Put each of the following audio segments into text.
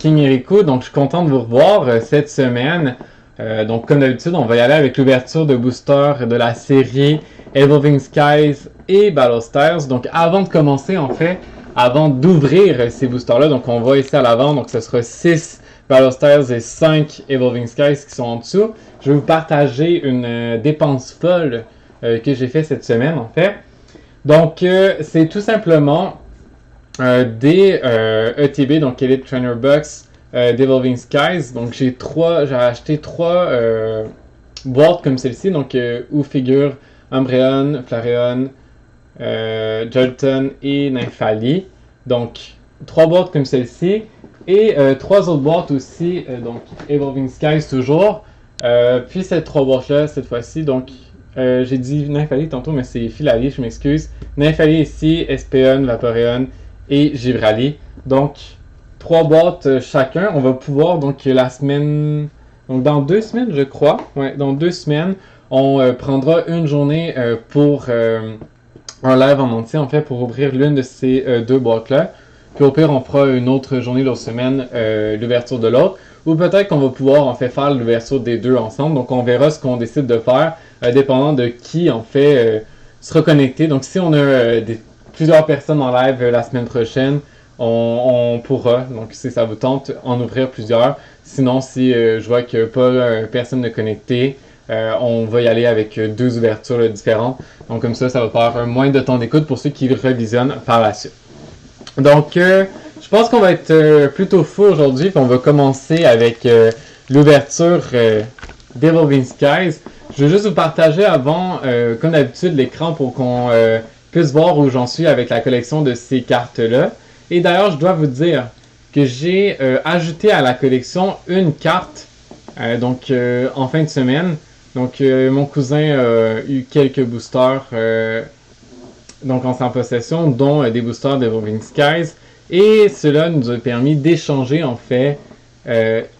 King Erico, donc je suis content de vous revoir cette semaine. Donc comme d'habitude, on va y aller avec l'ouverture de boosters de la série Evolving Skies et Battle Styles. Donc avant de commencer, en fait, avant d'ouvrir ces boosters-là, donc on va ici à l'avant, donc ce sera 6 Battle Styles et 5 Evolving Skies qui sont en dessous. Je vais vous partager une dépense folle que j'ai fait cette semaine, en fait. Donc c'est tout simplement des ETB, donc Elite Trainer Box d'Evolving Skies. Donc j'ai acheté 3 boîtes comme celle-ci, donc où figurent Umbreon, Flareon, Jolteon et Nymphali. Donc 3 boîtes comme celle-ci. Et 3 autres boîtes aussi, donc Evolving Skies toujours. Puis ces 3 boîtes-là, cette fois-ci, donc j'ai dit Nymphali tantôt, mais c'est Filali, je m'excuse. Nymphali ici, Espeon, Vaporeon et Givrali. Donc 3 boîtes chacun. On va pouvoir, donc la semaine, donc dans 2 semaines je crois, ouais, dans 2 semaines, on prendra une journée pour un live en entier en fait pour ouvrir l'une de ces 2 boîtes-là. Puis au pire, on fera une autre journée l'autre semaine, l'ouverture de l'autre. Ou peut-être qu'on va pouvoir en fait faire l'ouverture des 2 ensemble. Donc on verra ce qu'on décide de faire, dépendant de qui en fait sera connecté. Donc si on a plusieurs personnes en live la semaine prochaine, on pourra, donc si ça vous tente, en ouvrir plusieurs. Sinon, si je vois que pas personne de connecté, on va y aller avec 2 ouvertures différentes. Donc comme ça va faire moins de temps d'écoute pour ceux qui revisionnent par la suite. Donc, je pense qu'on va être plutôt fou aujourd'hui, puis on va commencer avec l'ouverture d'Evolving Skies. Je vais juste vous partager avant, comme d'habitude, l'écran pour qu'on puisse voir où j'en suis avec la collection de ces cartes-là. Et d'ailleurs, je dois vous dire que j'ai ajouté à la collection une carte, donc en fin de semaine. Donc, mon cousin a eu quelques boosters donc en possession, dont des boosters d'Evolving Skies. Et cela nous a permis d'échanger en fait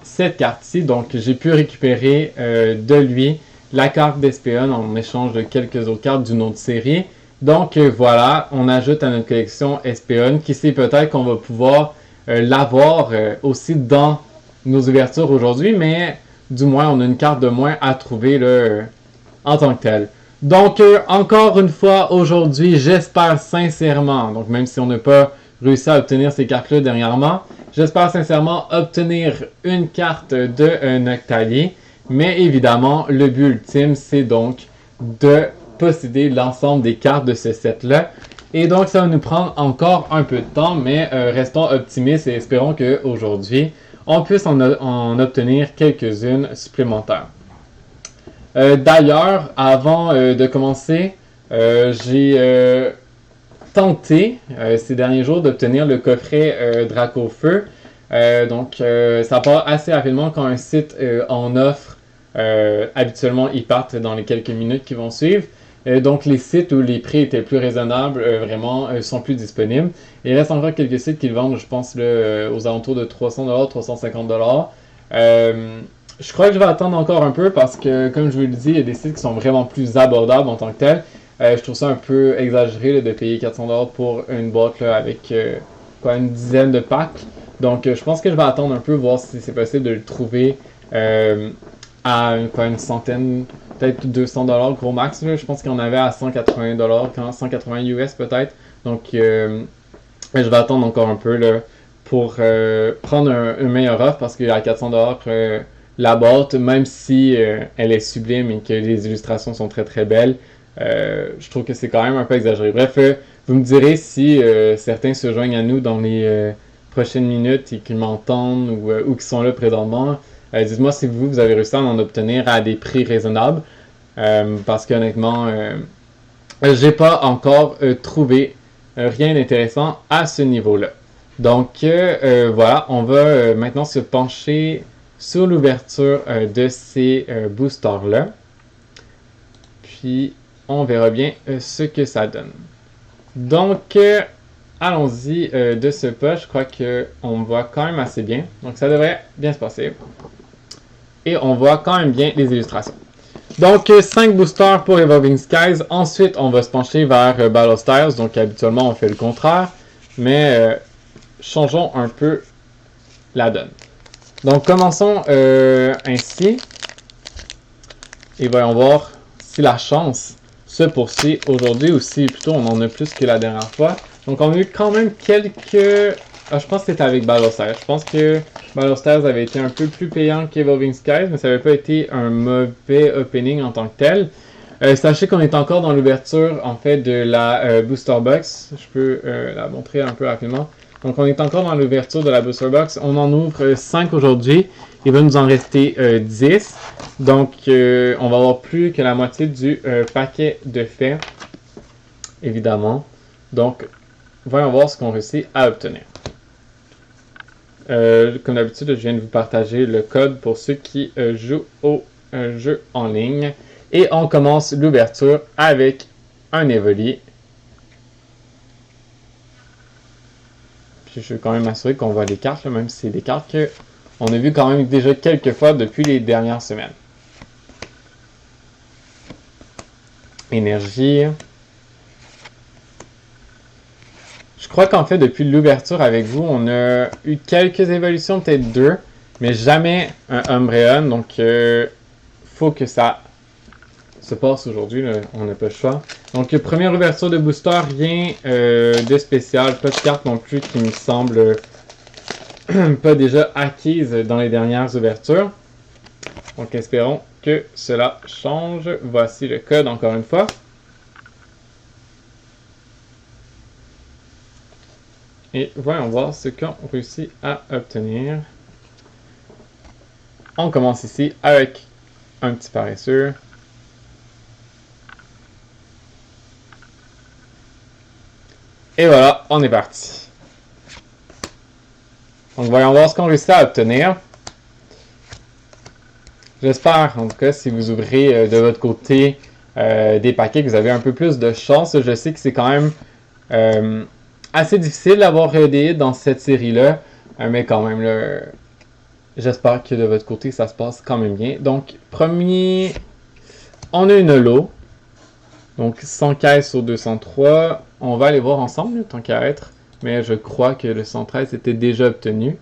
cette carte-ci. Donc j'ai pu récupérer de lui la carte d'Espeon en échange de quelques autres cartes d'une autre série. Donc voilà, on ajoute à notre collection Espeon, qui sait peut-être qu'on va pouvoir l'avoir aussi dans nos ouvertures aujourd'hui, mais du moins on a une carte de moins à trouver là, en tant que telle. Donc, encore une fois, aujourd'hui, j'espère sincèrement, donc même si on n'a pas réussi à obtenir ces cartes-là dernièrement, j'espère sincèrement obtenir une carte de Noctali. Mais évidemment, le but ultime, c'est donc de posséder l'ensemble des cartes de ce set-là. Et donc, ça va nous prendre encore un peu de temps, mais restons optimistes et espérons qu'aujourd'hui, on puisse en obtenir quelques-unes supplémentaires. D'ailleurs, avant de commencer, j'ai tenté ces derniers jours d'obtenir le coffret Dracofeu. Donc, ça part assez rapidement quand un site en offre. Habituellement, ils partent dans les quelques minutes qui vont suivre. Donc, les sites où les prix étaient plus raisonnables, vraiment, sont plus disponibles. Il reste encore quelques sites qui le vendent, je pense, là, aux alentours de 300$, 350$. Je crois que je vais attendre encore un peu parce que, comme je vous le dis, il y a des sites qui sont vraiment plus abordables en tant que tels. Je trouve ça un peu exagéré là, de payer 400$ pour une boîte là, avec une dizaine de packs. Donc, je pense que je vais attendre un peu, voir si c'est possible de le trouver à une centaine, peut-être 200$ gros max. Là. Je pense qu'il y en avait à 180$, 180 US peut-être. Donc, je vais attendre encore un peu là, pour prendre un meilleur offre parce qu'il y a 400$ la boîte, même si elle est sublime et que les illustrations sont très très belles, je trouve que c'est quand même un peu exagéré. Bref, vous me direz si certains se joignent à nous dans les prochaines minutes et qu'ils m'entendent ou qui sont là présentement. Dites-moi si vous avez réussi à en obtenir à des prix raisonnables, parce qu'honnêtement, j'ai pas encore trouvé rien d'intéressant à ce niveau-là. Donc voilà, on va maintenant se pencher sur l'ouverture de ces boosters-là. Puis, on verra bien ce que ça donne. Donc, allons-y de ce pas. Je crois qu'on voit quand même assez bien. Donc, ça devrait bien se passer. Et on voit quand même bien les illustrations. Donc, 5 boosters pour Evolving Skies. Ensuite, on va se pencher vers Battle Styles. Donc, habituellement, on fait le contraire. Mais changeons un peu la donne. Donc, commençons ainsi. Et voyons voir si la chance se poursuit aujourd'hui ou si plutôt on en a plus que la dernière fois. Donc, on a eu quand même quelques... Ah, je pense que c'était avec Battle Stars. Je pense que Battle Stars avait été un peu plus payant qu'Evolving Skies, mais ça n'avait pas été un mauvais opening en tant que tel. Sachez qu'on est encore dans l'ouverture en fait de la Booster Box. Je peux la montrer un peu rapidement. Donc on est encore dans l'ouverture de la Booster Box. On en ouvre 5 aujourd'hui. Il va nous en rester 10. Donc on va avoir plus que la moitié du paquet de faits. Évidemment. Donc voyons voir ce qu'on réussit à obtenir. Comme d'habitude, je viens de vous partager le code pour ceux qui jouent au jeu en ligne. Et on commence l'ouverture avec un Evoli. Puis je veux quand même m'assurer qu'on voit les cartes, là, même si c'est des cartes qu'on a vu quand même déjà quelques fois depuis les dernières semaines. Énergie. Je crois qu'en fait, depuis l'ouverture avec vous, on a eu quelques évolutions, peut-être 2, mais jamais un Umbreon. Donc, faut que ça se passe aujourd'hui, on n'a pas le choix. Donc, première ouverture de booster, rien de spécial, pas de carte non plus qui me semble pas déjà acquise dans les dernières ouvertures. Donc, espérons que cela change. Voici le code encore une fois. Et voyons voir ce qu'on réussit à obtenir. On commence ici avec un petit paresseux. Et voilà, on est parti. Donc voyons voir ce qu'on réussit à obtenir. J'espère, en tout cas, si vous ouvrez de votre côté des paquets, que vous avez un peu plus de chance. Je sais que c'est quand même assez difficile d'avoir des hits dans cette série-là. Mais quand même, j'espère que de votre côté, ça se passe quand même bien. Donc, premier, on a une holo. Donc, 100 caisses sur 203. On va aller voir ensemble, tant qu'à être. Mais je crois que le 113 était déjà obtenu.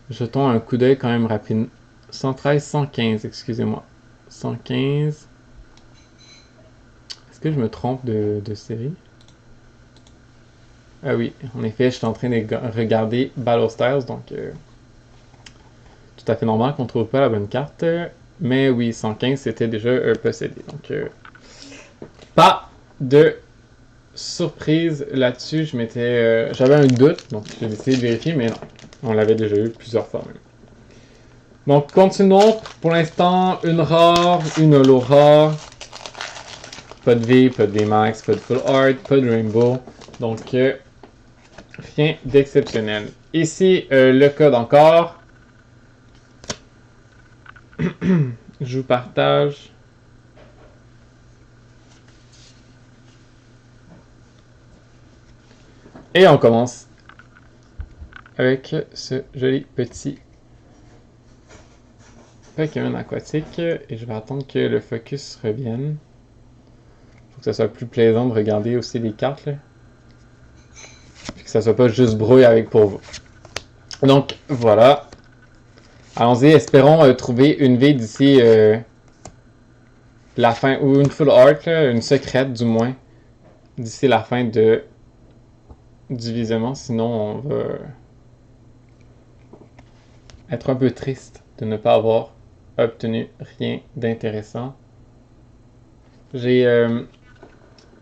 Jetons un coup d'œil quand même rapide. 113, 115, excusez-moi. 115. Est-ce que je me trompe de série? Ah oui, en effet, je suis en train de regarder Battle Stars, donc tout à fait normal qu'on ne trouve pas la bonne carte. Mais oui, 115, c'était déjà possédé. Donc, pas de surprise là-dessus. J'avais un doute, donc j'ai décidé de vérifier, mais non. On l'avait déjà eu plusieurs fois même. Donc, continuons. Pour l'instant, une rare, une holo rare. Pas de V, pas de V-Max, pas de Full Art, pas de Rainbow. Donc, rien d'exceptionnel. Ici, le code encore. Je vous partage. Et on commence avec ce joli petit Pokémon aquatique. Et je vais attendre que le focus revienne. Faut que ça soit plus plaisant de regarder aussi les cartes. Là. Puis que ça soit pas juste brouille avec pour vous. Donc voilà. Allons-y, espérons trouver une V d'ici la fin, ou une full art, là, une secrète du moins, d'ici la fin du visionnement. Sinon, on va être un peu triste de ne pas avoir obtenu rien d'intéressant. J'ai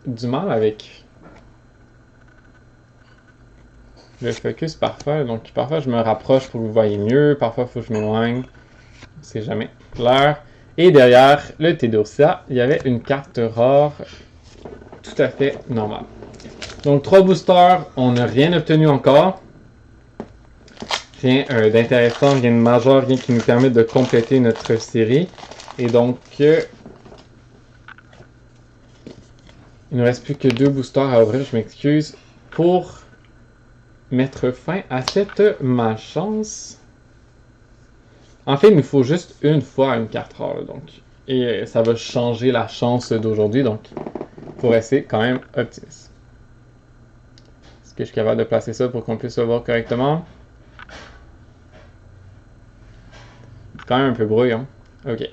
du mal avec le focus parfois, donc parfois je me rapproche pour que vous voyez mieux, parfois il faut que je m'éloigne, c'est jamais clair. Et derrière le Theodosia, il y avait une carte rare tout à fait normale. Donc 3 boosters, on n'a rien obtenu encore. Rien d'intéressant, rien de majeur, rien qui nous permette de compléter notre série. Et donc, il ne reste plus que 2 boosters à ouvrir, je m'excuse, pour mettre fin à cette malchance. En fait, il nous faut juste une fois une carte rare, donc. Et ça va changer la chance d'aujourd'hui, donc il faut rester quand même optimiste. Est-ce que je suis capable de placer ça pour qu'on puisse le voir correctement? quand même un peu brouillon. Ok.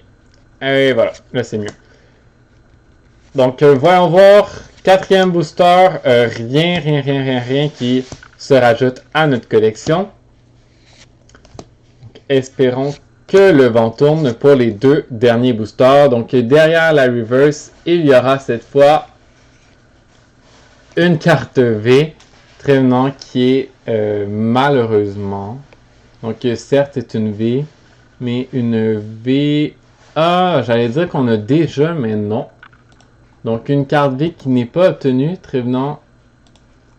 Et voilà, là c'est mieux. Donc, voyons voir. Quatrième booster. Rien qui se rajoute à notre collection. Donc, espérons que le vent tourne pour les deux derniers boosters. Donc, derrière la reverse, il y aura cette fois une carte V. Trevenant qui est malheureusement. Donc, certes, c'est une V. Mais une V... Ah, j'allais dire qu'on a déjà, mais non. Donc, une carte V qui n'est pas obtenue, Trevenant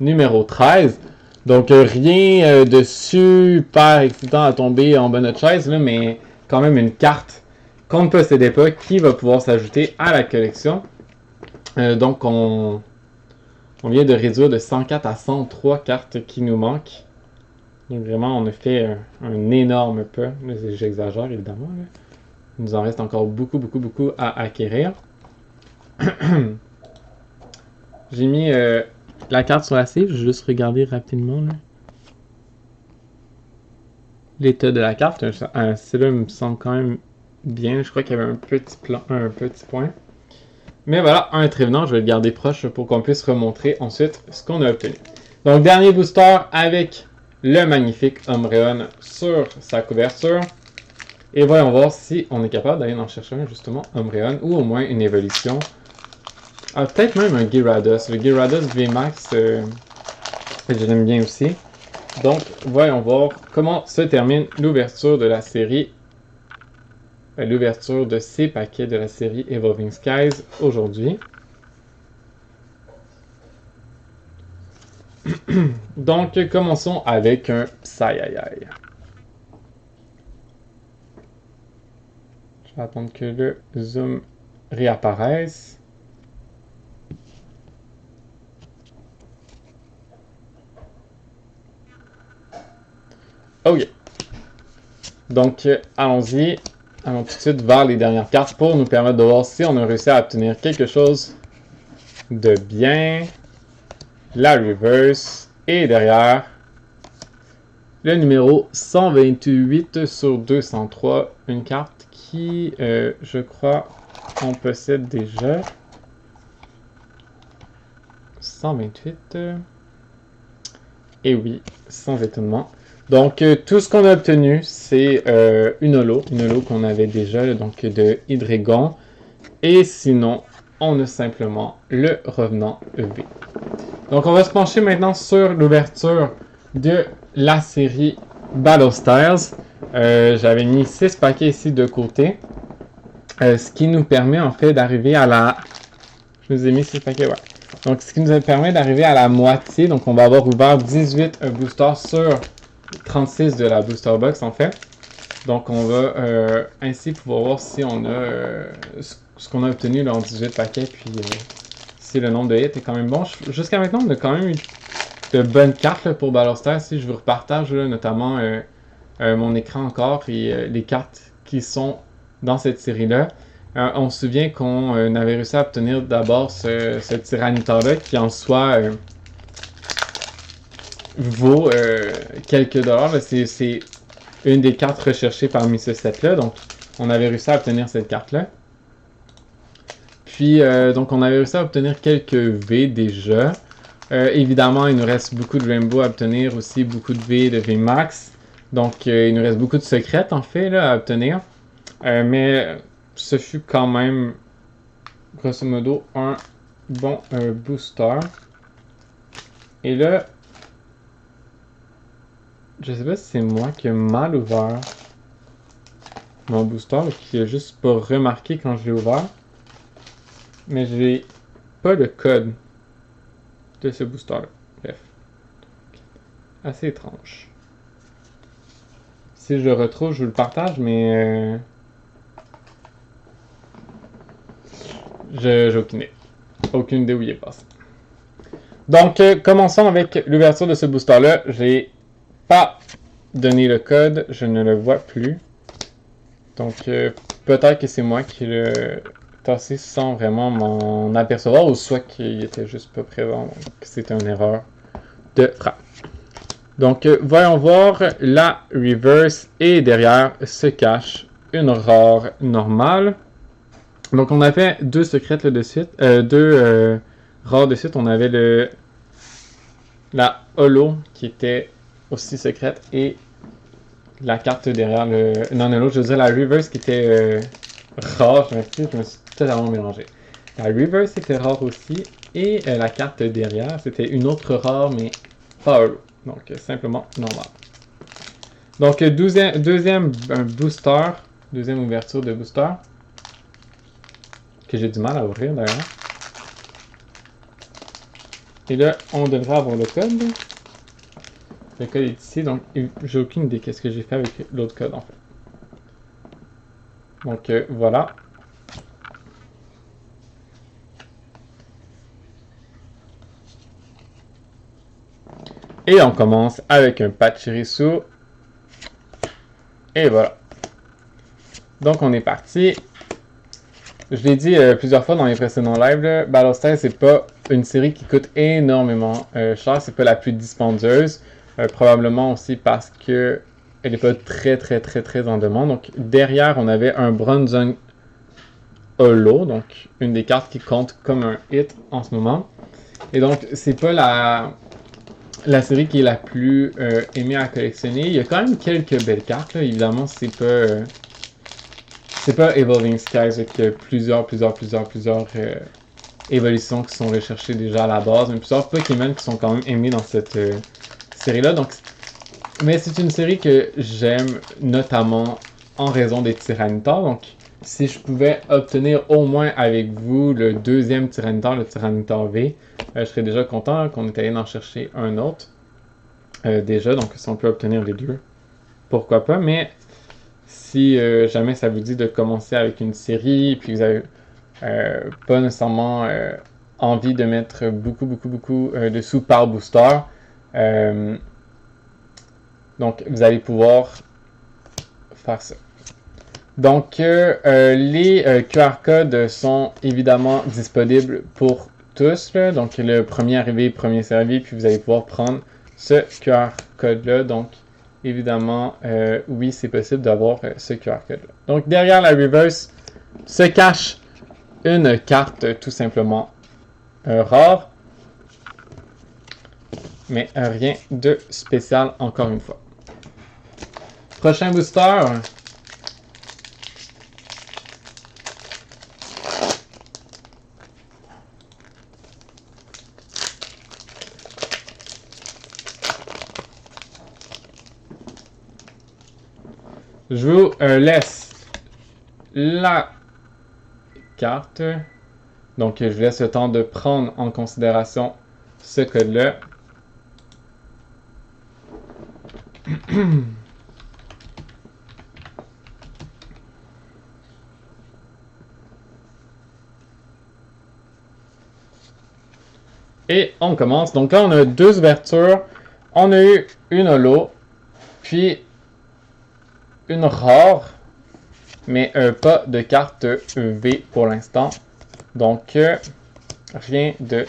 numéro 13. Donc, rien de super excitant à tomber en bas de notre chaise, là, mais quand même une carte qu'on ne possédait pas qui va pouvoir s'ajouter à la collection. Donc, on vient de réduire de 104 à 103 cartes qui nous manquent. Donc, vraiment, on a fait un énorme pas. J'exagère, évidemment. Là. Il nous en reste encore beaucoup à acquérir. J'ai mis la carte sur la save. Je vais juste regarder rapidement. L'état de la carte. Celle-là me semble quand même bien. Je crois qu'il y avait un petit point. Mais voilà, un Trevenant. Je vais le garder proche pour qu'on puisse remontrer ensuite ce qu'on a obtenu. Donc, dernier booster avec le magnifique Umbreon sur sa couverture. Et voyons voir si on est capable d'aller en chercher un, justement, Umbreon, ou au moins une évolution. Ah, peut-être même un Gyarados. Le Gyarados VMAX, je l'aime bien aussi. Donc, voyons voir comment se termine l'ouverture de la série. L'ouverture de ces paquets de la série Evolving Skies aujourd'hui. Donc, commençons avec un Psy-Ai-Ai. Je vais attendre que le zoom réapparaisse. Ok. Donc, allons-y. Allons tout de suite vers les dernières cartes pour nous permettre de voir si on a réussi à obtenir quelque chose de bien. La reverse. Et derrière, le numéro 128 sur 203. Une carte qui, je crois, on possède déjà. 128. Et oui, sans étonnement. Donc, tout ce qu'on a obtenu, c'est une holo qu'on avait déjà, donc de Hydreigon. Et sinon, on a simplement le revenant V. Donc, on va se pencher maintenant sur l'ouverture de la série Battle Styles. J'avais mis 6 paquets ici de côté. Ce qui nous permet en fait d'arriver à la... Je vous ai mis 6 paquets, ouais. Donc, ce qui nous permet d'arriver à la moitié. Donc, on va avoir ouvert 18 boosters sur 36 de la booster box, en fait. Donc, on va ainsi pouvoir voir si on a ce qu'on a obtenu là, en 18 paquets. Puis, si le nombre de hits est quand même bon. Jusqu'à maintenant, on a quand même eu de bonnes cartes là, pour Battle Stars. Si je vous repartage là, notamment mon écran encore et les cartes qui sont dans cette série-là. On se souvient qu'on avait réussi à obtenir d'abord ce Tyranitar-là qui en soi vaut quelques dollars. C'est une des cartes recherchées parmi ce set-là. Donc, on avait réussi à obtenir cette carte-là. Puis, donc, on avait réussi à obtenir quelques V déjà. Évidemment, il nous reste beaucoup de Rainbow à obtenir, aussi beaucoup de V de VMAX. Donc, il nous reste beaucoup de secrets, en fait, là, à obtenir. Mais ce fut quand même, grosso modo, un bon booster. Et là, je sais pas si c'est moi qui ai mal ouvert mon booster ou qui a juste pas remarqué quand je l'ai ouvert. Mais j'ai pas le code de ce booster-là. Bref. Assez étrange. Si je le retrouve, je vous le partage, mais j'ai aucune idée. Aucune idée où il est passé. Donc, commençons avec l'ouverture de ce booster-là. J'ai pas donné le code, je ne le vois plus. Donc, peut-être que c'est moi qui l'ai tassé sans vraiment m'en apercevoir, ou soit qu'il était juste pas présent, donc c'était une erreur de frappe. Donc, voyons voir la reverse, et derrière se cache une rare normale. Donc on a fait deux secrètes là, de suite, deux rares de suite. On avait la holo qui était aussi secrète et la carte derrière le non-holo. Je veux dire la reverse qui était rare. Je me suis totalement mélangé. La reverse était rare aussi et la carte derrière c'était une autre rare mais pas holo. Donc simplement normal. Donc deuxième booster, deuxième ouverture de booster. Que j'ai du mal à ouvrir d'ailleurs. Et là, on devrait avoir le code. Le code est ici, donc j'ai aucune idée qu'est-ce que j'ai fait avec l'autre code en fait. Donc voilà. Et on commence avec un Pachirisu. Et voilà. Donc on est parti. Je l'ai dit plusieurs fois dans les précédents lives, Battlestar, c'est pas une série qui coûte énormément cher, c'est pas la plus dispendieuse, probablement aussi parce que elle n'est pas très en demande. Donc derrière, on avait un Bronzong Holo, donc une des cartes qui compte comme un hit en ce moment. Et donc c'est pas la série qui est la plus aimée à collectionner. Il y a quand même quelques belles cartes, là. Évidemment, c'est pas Evolving Skies avec plusieurs évolutions qui sont recherchées déjà à la base, mais plusieurs Pokémon qui sont quand même aimés dans cette série-là. Donc, mais c'est une série que j'aime notamment en raison des Tyranitar. Donc, si je pouvais obtenir au moins avec vous le deuxième Tyranitar, le Tyranitar V, je serais déjà content qu'on est allé en chercher un autre déjà. Donc, si on peut obtenir les deux, pourquoi pas. Mais si jamais ça vous dit de commencer avec une série, puis vous avez pas nécessairement envie de mettre beaucoup de sous par booster, donc vous allez pouvoir faire ça. Donc les QR codes sont évidemment disponibles pour tous, là. Donc le premier arrivé, premier servi, puis vous allez pouvoir prendre ce QR code là. Donc évidemment, oui, c'est possible d'avoir ce QR code-là. Donc, derrière la reverse se cache une carte tout simplement rare. Mais rien de spécial encore une fois. Prochain booster. Je vous laisse la carte. Donc, je vous laisse le temps de prendre en considération ce code-là. Et on commence. Donc là, on a deux ouvertures. On a eu une holo, puis une rare, mais pas de carte V pour l'instant. Donc, rien de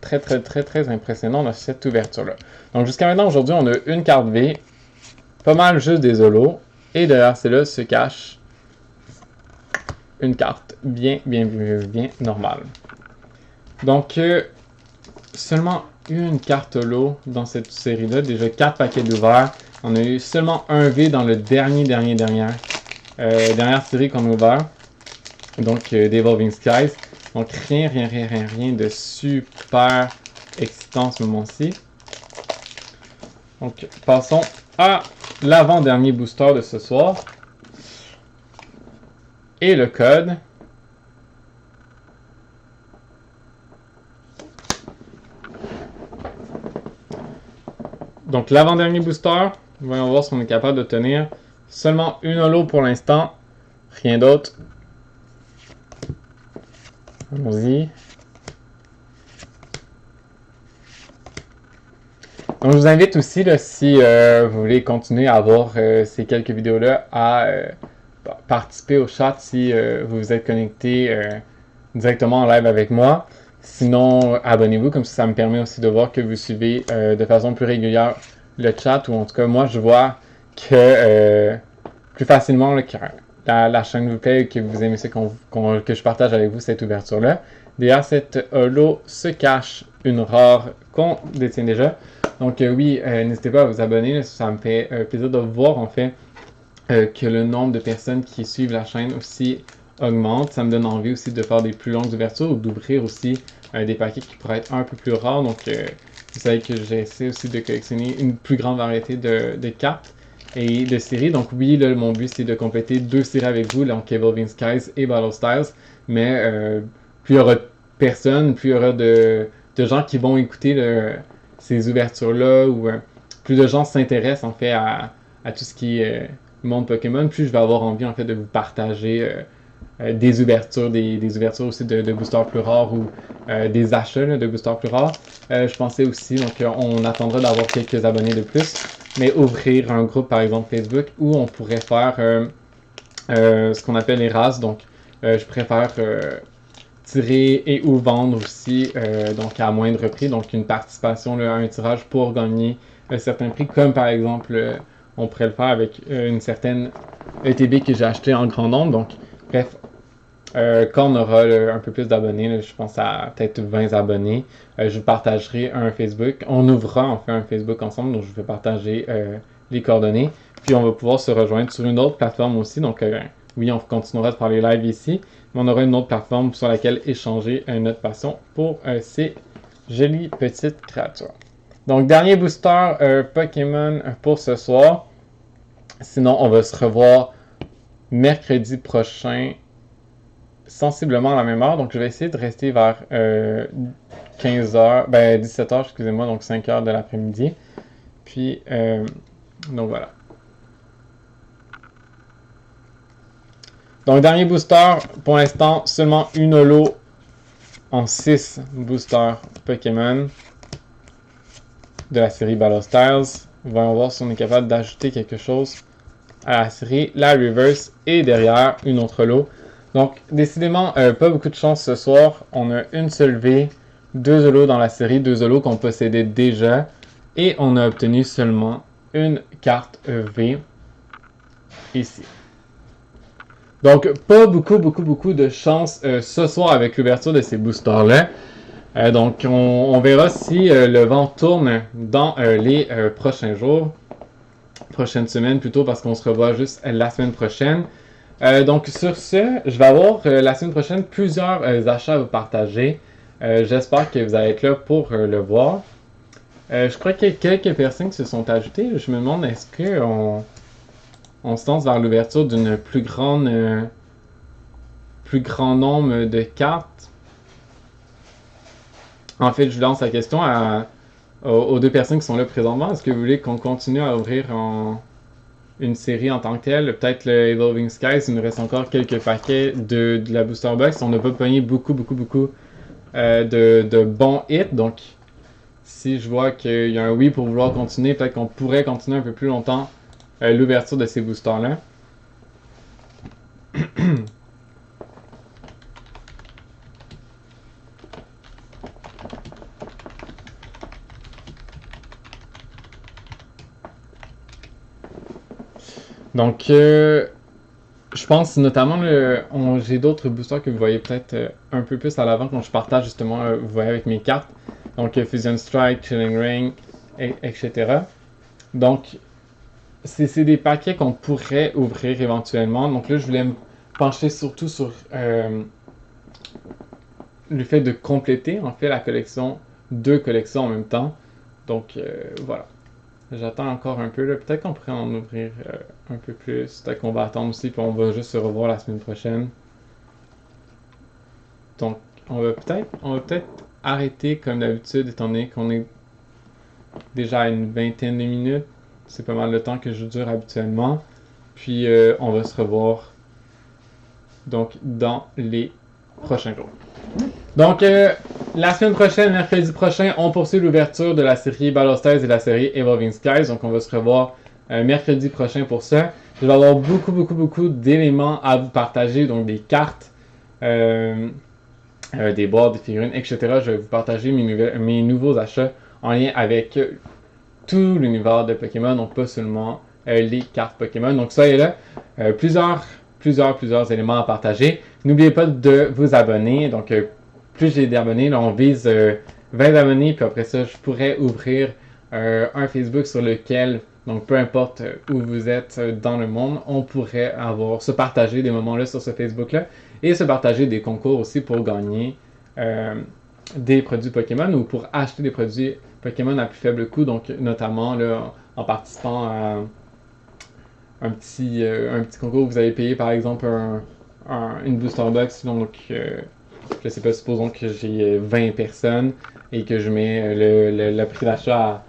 très impressionnant dans cette ouverture-là. Donc, jusqu'à maintenant, aujourd'hui, on a une carte V, pas mal juste des holos, et derrière celle-là se cache une carte bien normale. Donc, seulement une carte holo dans cette série-là, déjà 4 paquets d'ouverts. On a eu seulement un V dans le dernière série qu'on a ouvert. Donc, d'Evolving Skies. Donc, rien de super excitant en ce moment-ci. Donc, passons à l'avant-dernier booster de ce soir. Et le code. Donc, l'avant-dernier booster. Voyons voir si on est capable d'obtenir seulement une holo pour l'instant. Rien d'autre. Allons-y. Donc, je vous invite aussi, là, si vous voulez continuer à voir ces quelques vidéos-là, à participer au chat si vous vous êtes connecté directement en live avec moi. Sinon, abonnez-vous, comme ça me permet aussi de voir que vous suivez de façon plus régulière le chat, ou en tout cas, moi, je vois que plus facilement là, que la chaîne vous plaît et que vous aimez ce que je partage avec vous, cette ouverture-là. Derrière cette holo se cache une rare qu'on détient déjà. Donc oui, n'hésitez pas à vous abonner, là, ça me fait plaisir de voir en fait que le nombre de personnes qui suivent la chaîne aussi augmente. Ça me donne envie aussi de faire des plus longues ouvertures ou d'ouvrir aussi des paquets qui pourraient être un peu plus rares. Donc vous savez que j'essaie aussi de collectionner une plus grande variété de cartes et de séries. Donc oui, là, mon but c'est de compléter 2 séries avec vous, donc Evolving Skies et Battle Styles. Mais plus il y aura de personnes, plus il y aura de gens qui vont écouter ces ouvertures-là, ou plus de gens s'intéressent en fait à tout ce qui est monde Pokémon, plus je vais avoir envie en fait de vous partager des ouvertures, des ouvertures aussi de boosters plus rares, ou des achats là, de boosters plus rares. Je pensais aussi, donc on attendra d'avoir quelques abonnés de plus, mais ouvrir un groupe par exemple Facebook où on pourrait faire ce qu'on appelle les races. Donc je préfère tirer et ou vendre aussi, donc à moindre prix, donc une participation là, à un tirage pour gagner un certain prix, comme par exemple on pourrait le faire avec une certaine ETB que j'ai acheté en grand nombre. Donc bref, quand on aura un peu plus d'abonnés, je pense à peut-être 20 abonnés, je vous partagerai un Facebook. On ouvrira en fait un Facebook ensemble, donc je vais partager les coordonnées. Puis on va pouvoir se rejoindre sur une autre plateforme aussi. Donc oui, on continuera de faire les lives ici, mais on aura une autre plateforme sur laquelle échanger notre passion pour ces jolies petites créatures. Donc dernier booster Pokémon pour ce soir. Sinon, on va se revoir mercredi prochain, sensiblement à la même heure. Donc je vais essayer de rester vers 15h, 17h, excusez-moi, donc 5h de l'après-midi. Puis, donc voilà. Donc dernier booster, pour l'instant, seulement une holo en 6 boosters Pokémon de la série Battle Styles. Voyons voir si on est capable d'ajouter quelque chose à la série. La reverse et derrière une autre holo. Donc décidément pas beaucoup de chance ce soir. On a une seule V, 2 holos dans la série, 2 holos qu'on possédait déjà, et on a obtenu seulement une carte V ici. Donc pas beaucoup de chance ce soir avec l'ouverture de ces boosters là. Donc on verra si le vent tourne dans les prochains jours, prochaine semaine plutôt, parce qu'on se revoit juste la semaine prochaine. Donc sur ce, je vais avoir la semaine prochaine plusieurs achats à vous partager. J'espère que vous allez être là pour le voir. Je crois qu'il y a quelques personnes qui se sont ajoutées. Je me demande, est-ce qu'on se lance vers l'ouverture d'une plus grand nombre de cartes? En fait, je lance la question aux 2 personnes qui sont là présentement. Est-ce que vous voulez qu'on continue à ouvrir une série en tant que telle? Peut-être le Evolving Skies, il nous reste encore quelques paquets de la Booster Box. On n'a pas pogné beaucoup de bons hits. Donc, si je vois qu'il y a un oui pour vouloir continuer, peut-être qu'on pourrait continuer un peu plus longtemps l'ouverture de ces boosters-là. Donc, je pense notamment, j'ai d'autres boosters que vous voyez peut-être un peu plus à l'avant quand je partage justement, vous voyez avec mes cartes. Donc, Fusion Strike, Chilling Ring, etc. Donc, c'est des paquets qu'on pourrait ouvrir éventuellement. Donc là, je voulais me pencher surtout sur le fait de compléter en fait la collection, 2 collections en même temps. Donc, voilà. J'attends encore un peu, là. Peut-être qu'on pourrait en ouvrir un peu plus. Peut-être qu'on va attendre aussi, puis on va juste se revoir la semaine prochaine. Donc, on va peut-être arrêter comme d'habitude, étant donné qu'on est déjà à une vingtaine de minutes. C'est pas mal le temps que je dure habituellement. Puis, on va se revoir donc dans les prochains jours. Donc, la semaine prochaine, mercredi prochain, on poursuit l'ouverture de la série Battle Styles et la série Evolving Skies. Donc, on va se revoir mercredi prochain pour ça. Je vais avoir beaucoup d'éléments à vous partager, donc des cartes, des boîtes, des figurines, etc. Je vais vous partager mes nouveaux achats en lien avec tout l'univers de Pokémon, donc pas seulement les cartes Pokémon. Donc ça est là, plusieurs éléments à partager. N'oubliez pas de vous abonner. Donc plus j'ai d'abonnés, là on vise 20 abonnés, puis après ça je pourrais ouvrir un Facebook sur lequel, donc peu importe où vous êtes dans le monde, on pourrait se partager des moments-là sur ce Facebook-là et se partager des concours aussi pour gagner des produits Pokémon ou pour acheter des produits Pokémon à plus faible coût, donc notamment là, en participant à un petit concours où vous avez payé par exemple une booster box, donc je sais pas, supposons que j'ai 20 personnes et que je mets le prix d'achat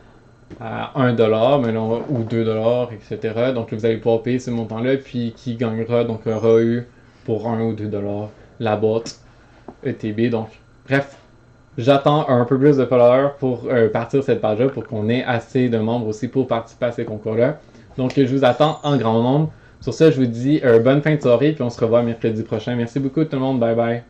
à 1$, mais là, ou 2$, etc. Donc là, vous allez pouvoir payer ce montant-là, puis qui gagnera, donc aura eu pour 1 ou 2$ la boîte ETB. Donc, bref, j'attends un peu plus de followers pour partir cette page-là, pour qu'on ait assez de membres aussi pour participer à ces concours-là. Donc, je vous attends en grand nombre. Sur ça, je vous dis bonne fin de soirée, puis on se revoit mercredi prochain. Merci beaucoup tout le monde, bye bye.